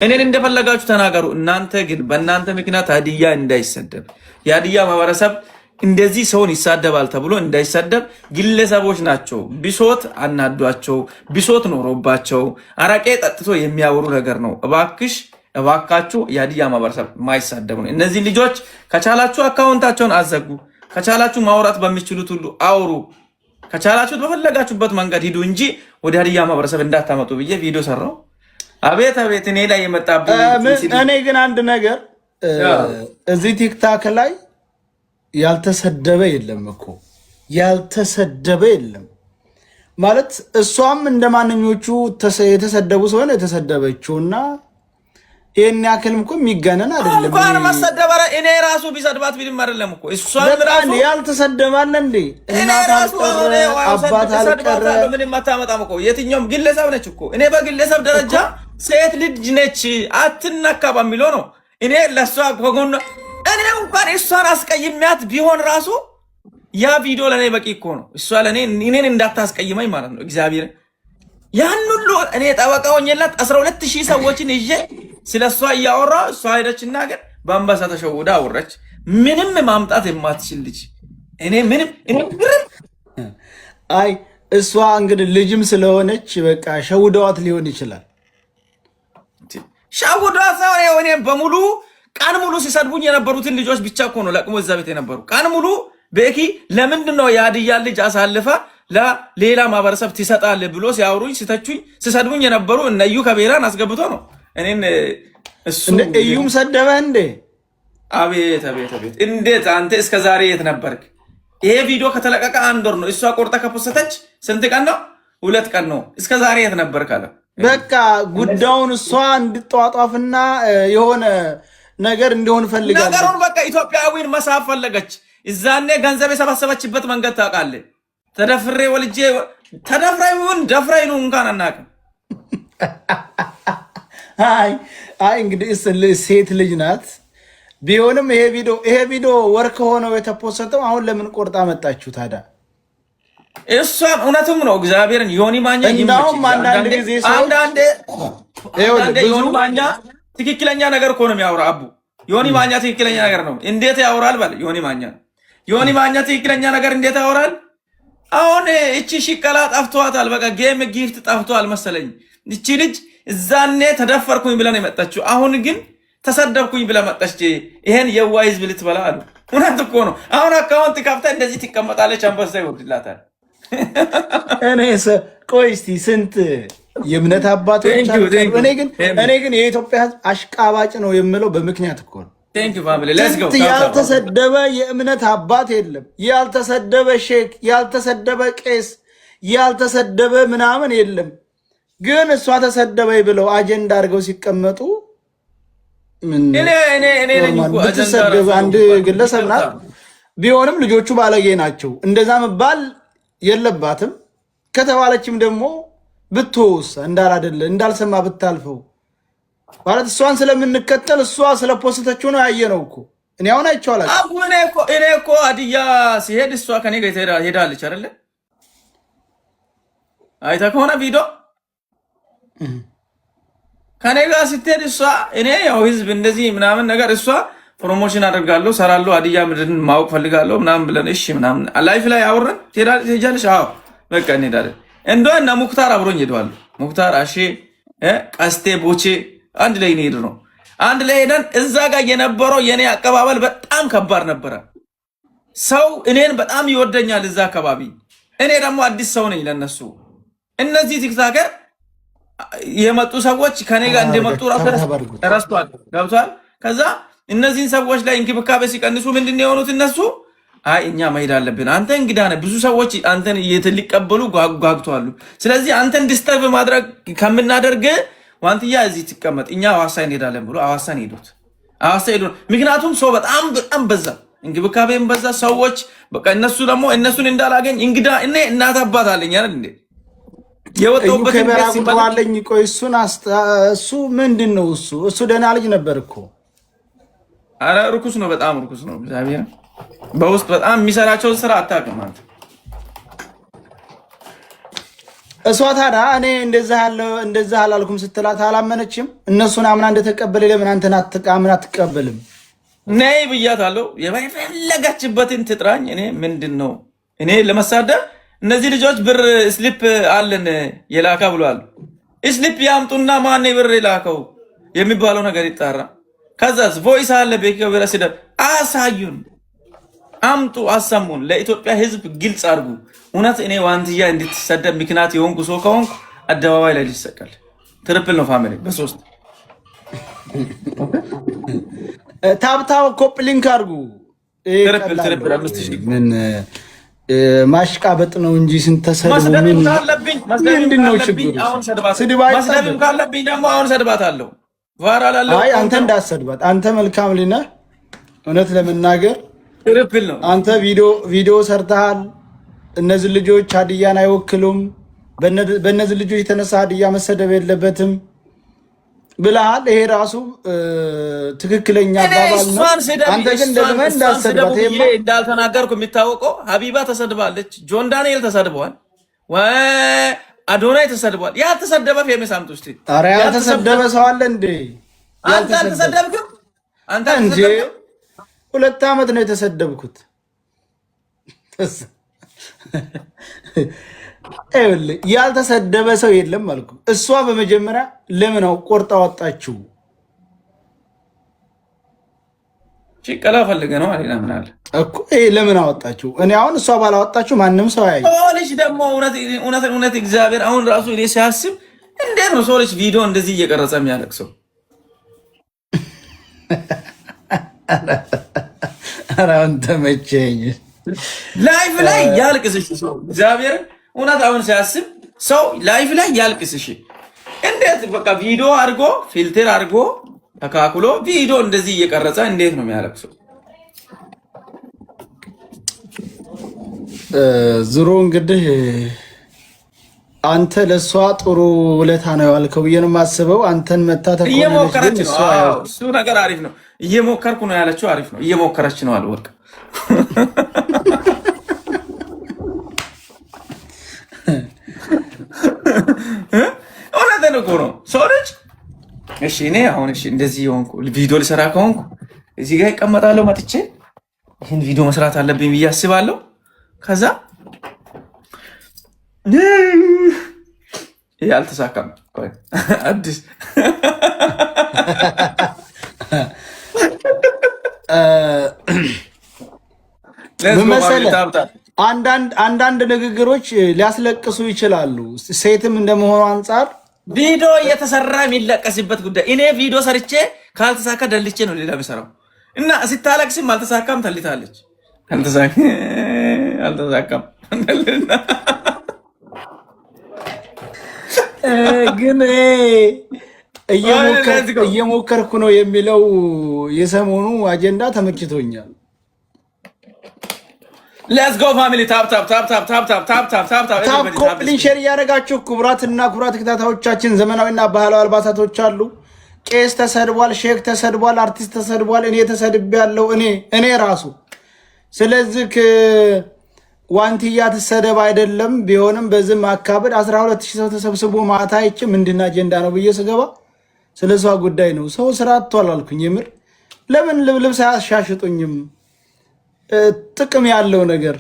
እኔን እንደፈለጋችሁ ተናገሩ። እናንተ ግን በእናንተ ምክንያት ሀዲያ እንዳይሰደብ የሀዲያ ማህበረሰብ እንደዚህ ሰውን ይሳደባል ተብሎ እንዳይሰደብ ግለሰቦች ናቸው ብሶት አናዷቸው ብሶት ኖሮባቸው አረቄ ጠጥቶ የሚያወሩ ነገር ነው። እባካችሁ የሀዲያ ማህበረሰብ ማይሳደቡ ነው። እነዚህ ልጆች ከቻላችሁ አካውንታቸውን አዘጉ። ከቻላችሁ ማውራት በሚችሉት ሁሉ አውሩ። ከቻላችሁ በፈለጋችሁበት መንገድ ሂዱ እንጂ ወደ ሀዲያ ማህበረሰብ እንዳታመጡ ብዬ ቪዲዮ ሰራው። አቤት አቤት እኔ ላይ የመጣብኝ እኔ ግን አንድ ነገር እዚህ ቲክታክ ላይ ያልተሰደበ የለም እኮ ያልተሰደበ የለም ማለት እሷም እንደማንኞቹ የተሰደቡ ሰሆነ የተሰደበችውና ይሄን ያክልም እኮ የሚገነን አይደለም። እንኳን መሰደበረ እኔ ራሱ ቢሰድባት ቢልም አይደለም እኮ እሷም ራሱ ያልተሰደባለ እንዴ እናት አልቀረ አባት አልቀረ ምንም አታመጣም እኮ የትኛውም ግለሰብ ነች እኮ እኔ በግለሰብ ደረጃ ሴት ልጅ ነች አትነካ በሚለው ነው እኔ ለሷ ከጎኗ እኔ እንኳን እሷን አስቀይሚያት ቢሆን ራሱ ያ ቪዲዮ ለኔ በቂ እኮ ነው። እሷ ለኔ እኔን እንዳታስቀይመኝ ማለት ነው። እግዚአብሔር ያን ሁሉ እኔ ጠበቃ ሆኜላት 12000 ሰዎችን ይዤ ስለሷ እያወራ እሷ ሄደችና ግን በአንበሳ ተሸውዳ አወራች። ምንም ማምጣት የማትችል ልጅ እኔ ምንም አይ እሷ እንግዲህ ልጅም ስለሆነች በቃ ሸውደዋት ሊሆን ይችላል። ሸውደዋት ነው እኔ በሙሉ ቀን ሙሉ ሲሰድቡኝ የነበሩትን ልጆች ብቻ እኮ ነው ለቅሞ እዛ ቤት የነበሩ ቀን ሙሉ ቤኪ ለምንድን ነው የሀዲያ ልጅ አሳልፋ ለሌላ ማህበረሰብ ትሰጣለህ ብሎ ሲያወሩኝ ሲተቹኝ ሲሰድቡኝ የነበሩ እነዩ ከቤራን አስገብቶ ነው እኔን እሱ እዩም ሰደበ እንዴ? አቤት አቤት አቤት እንዴት አንተ እስከ ዛሬ የት ነበርክ? ይሄ ቪዲዮ ከተለቀቀ 1 ወር ነው። እሷ ቆርጣ ከፖስተች ስንት ቀን ነው? 2 ቀን ነው። እስከ ዛሬ የት ነበርክ አለ። በቃ ጉዳዩን እሷ እንድትጧጧፍና የሆነ ነገር እንዲሆን ፈልጋለች። ነገሩን በቃ ኢትዮጵያዊን መሳብ ፈለገች። እዛኔ ገንዘብ የሰበሰበችበት መንገድ ታውቃለህ። ተደፍሬ ወልጄ ተደፍራይውን ደፍራይኑ እንኳን አናውቅም። አይ እንግዲህ ሴት ልጅ ናት። ቢሆንም ይሄ ቪዲዮ ወር ከሆነው የተፖሰተው አሁን ለምን ቆርጣ መጣችሁ ታዲያ? እሷም እውነትም ነው እግዚአብሔርን ዮኒ ማኛ እንደውም አንዳንድ ጊዜ አንዳንዴ ዮኒ ማኛ ትክክለኛ ነገር እኮ ነው የሚያወራ። አቡ ዮኒ ማኛ ትክክለኛ ነገር ነው። እንዴት ያወራል ባል ዮኒ ማኛ ትክክለኛ ነገር እንዴት ያወራል? አሁን እቺ ሽቀላ ጠፍቷታል። በቃ ጌም ጊፍት ጠፍቷል መሰለኝ። እቺ ልጅ እዛኔ ተደፈርኩኝ ብለን የመጣችው አሁን ግን ተሰደብኩኝ ብለ መጣች። ይሄን የዋይ ህዝብ ልትበላ አሉ። እውነት እኮ ነው። አሁን አካውንት ከፍታ እንደዚህ ትቀመጣለች። አንበሳ ይወርድላታል። ቆይ እስቲ ስንት የእምነት አባቶች እኔ ግን የኢትዮጵያ ህዝብ አሽቃባጭ ነው የምለው በምክንያት እኮ ነው። ስንት ያልተሰደበ የእምነት አባት የለም። ያልተሰደበ ሼክ፣ ያልተሰደበ ቄስ፣ ያልተሰደበ ምናምን የለም። ግን እሷ ተሰደበይ ብለው አጀንዳ አድርገው ሲቀመጡ ምትሰደብ አንድ ግለሰብ ናት። ቢሆንም ልጆቹ ባለጌ ናቸው። እንደዛ መባል የለባትም። ከተባለችም ደግሞ ብትወውስ እንዳላደለ እንዳልሰማ ብታልፈው ማለት እሷን ስለምንከተል እሷ ስለፖስተችው ነው ያየነው እኮ። እኔ አሁን አይቼዋለሁ። እኔ እኮ ሀዲያ ሲሄድ እሷ ከኔ ጋር ሄዳለች አይደለ? አይተህ ከሆነ ቪዲዮ ከኔ ጋር ስትሄድ እሷ እኔ ያው ህዝብ እንደዚህ ምናምን ነገር እሷ ፕሮሞሽን አደርጋለሁ ሰራለሁ ሀዲያ ምድርን ማወቅ ፈልጋለሁ ምናምን ብለን እሺ ምናምን ላይፍ ላይ አወራን። ትሄጃለሽ? አዎ በቃ እንሄዳለን። እንደው እና ሙክታር አብሮኝ ሄደዋል። ሙክታር አሼ ቀስቴ ቦቼ አንድ ላይ ሄድ ነው። አንድ ላይ ሄደን እዛ ጋር የነበረው የኔ አቀባበል በጣም ከባድ ነበረ። ሰው እኔን በጣም ይወደኛል እዛ አካባቢ። እኔ ደግሞ አዲስ ሰው ነኝ ለነሱ። እነዚህ ቲክታከር የመጡ ሰዎች ከኔ ጋር እንደመጡ ረስቷል፣ ገብቷል። ከዛ እነዚህን ሰዎች ላይ እንክብካቤ ሲቀንሱ ምንድን ነው የሆኑት እነሱ? አይ እኛ መሄድ አለብን፣ አንተ እንግዳ ነህ፣ ብዙ ሰዎች አንተን ሊቀበሉ ጓጉተዋል። ስለዚህ አንተን ዲስተርብ ማድረግ ከምናደርግ ዋንትያ እዚህ ትቀመጥ፣ እኛ ሐዋሳ እንሄዳለን ብሎ ሐዋሳን ሄዱት። ሐዋሳ ሄዱ። ምክንያቱም ሰው በጣም በዛ፣ እንክብካቤም በዛ። ሰዎች በቃ እነሱ ደግሞ እነሱን እንዳላገኝ እንግዳ እኔ እናት አባት አለኝ አይደል እንዴ የወጣሁበት ይባላልኝ። ቆይ እሱ ምንድን ነው እሱ ደህና ልጅ ነበር እኮ። አረ ርኩስ ነው፣ በጣም ርኩስ ነው። እግዚአብሔር በውስጥ በጣም የሚሰራቸውን ስራ አታውቅም አንተ። እሷ ታዲያ እኔ እንደዛ አላልኩም ስትላት አላመነችም። እነሱን አምና እንደተቀበለ ለምን አንተን አምና አትቀበልም? ነይ ብያታለሁ። የፈለጋችበትን ትጥራኝ። እኔ ምንድን ነው እኔ ለመሳደብ? እነዚህ ልጆች ብር ስሊፕ አለን የላካ ብሏል። ስሊፕ ያምጡና ማን ብር የላከው የሚባለው ነገር ይጣራ። ከዛስ ቮይስ አለ በከብረ ሲደር አሳዩን፣ አምጡ፣ አሰሙን። ለኢትዮጵያ ሕዝብ ግልጽ አድርጉ። እውነት እኔ ዋንትያ እንድትሰደብ ምክንያት የሆንኩ ሰው ከሆንኩ አደባባይ ላይ ሊሰቀል ትሪፕል ነው ፋሚሊ በ3 ታብታብ ኮፕ ሊንክ አድርጉ። ትሪፕል 5000 ምን ማሽቃበጥ ነው እንጂ ስንተሰድቡ ምንድን ነው ችግሩ? መስደብም ካለብኝ ደግሞ አሁን ሰድባታለሁ። አይ አንተ እንዳሰድባት አንተ መልካም ሊና እውነት ለመናገር ትሪፕል ነው። አንተ ቪዲዮ ሰርተሃል። እነዚህ ልጆች ሀዲያን አይወክሉም። በእነዚህ ልጆች የተነሳ ሀዲያ መሰደብ የለበትም ብለሃል። ይሄ ራሱ ትክክለኛ አባባል ነው። አንተ ግን ደግሞ እንዳሰድባት እንዳልተናገርኩ የሚታወቀው ሀቢባ ተሰድባለች፣ ጆን ዳንኤል ተሰድበዋል፣ አዶናይ ተሰድበዋል። ያልተሰደበ ፌመስ አምጡ እስቲ። ኧረ ያልተሰደበ ሰው አለ እንዴ? አንተ አልተሰደብክም? አንተ እንጂ 2 ዓመት ነው የተሰደብኩት። ያልተሰደበ ሰው የለም አልኩ። እሷ በመጀመሪያ ለምን ቆርጣ ወጣችሁ? ቺቀላ ፈልገ ነው አለና ምን አለ እኮ ለምን አወጣችሁ? እኔ አሁን እሷ ባላወጣችሁ ማንም ሰው ያይ ሶልሽ ደግሞ እውነት እግዚአብሔር አሁን ራሱ እኔ ሲያስብ እንዴት ነው ሶልሽ ቪዲዮ እንደዚህ እየቀረጸ የሚያለቅሰው? ኧረ አንተ መቼኝ ላይፍ ላይ ያልቅስሽ ሰው እግዚአብሔር እውነት አሁን ሲያስብ ሰው ላይፍ ላይ ያልቅስሽ እንዴት በቃ ቪዲዮ አድርጎ ፊልተር አድርጎ ተካክሎ ቪዲዮ እንደዚህ እየቀረጸ እንዴት ነው የሚያለቅሰው? ዝሮ እንግዲህ አንተ ለሷ ጥሩ ውለታ ነው ያልከው ብዬ ነው የማስበው። አንተን መታ እየሞከረች ነው። እሱ ነገር አሪፍ ነው። እየሞከርኩ ነው ያለችው አሪፍ ነው። እየሞከረች ነው አለ ወርቅ እውነትን እኮ ነው ሰው ልጅ። እሺ እኔ አሁን እሺ እንደዚህ የሆንኩ ቪዲዮ ልሰራ ከሆንኩ እዚህ ጋር ይቀመጣለሁ። መጥቼ ይህን ቪዲዮ መስራት አለብኝ ብዬ አስባለሁ። ከዛ ይህ አልተሳካም። አዲስ አንዳንድ ንግግሮች ሊያስለቅሱ ይችላሉ። ሴትም እንደመሆኑ አንጻር ቪዲዮ እየተሰራ የሚለቀስበት ጉዳይ። እኔ ቪዲዮ ሰርቼ ካልተሳካ ደልቼ ነው ሌላ የሚሰራው እና ስታለቅስም አልተሳካም ተልታለች። አልተሳካም ግን እየሞከርኩ ነው የሚለው የሰሞኑ አጀንዳ ተመችቶኛል። ሌትስ ጎ ፋሚሊ ታፕ ኮፕሊን ሼር እያደረጋችሁ ክቡራትና ክቡራት ተከታታዮቻችን ዘመናዊና ባህላዊ አልባሳቶች አሉ። ቄስ ተሰድቧል፣ ሼክ ተሰድቧል፣ አርቲስት ተሰድቧል፣ እኔ ተሰድቤያለሁ እኔ ራሱ። ስለዚህ ዋንትያ ትሰደብ አይደለም ቢሆንም በዚህ ማካበድ 12000 ሰው ተሰብስቦ ማታ አይቼ ምንድን አጀንዳ ነው ብዬ ስገባ ስለሷ ጉዳይ ነው። ሰው ስራ አጥቷል አልኩኝ። የምር ለምን ልብስ አያሻሽጡኝም? ጥቅም ያለው ነገር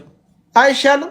አይሻልም?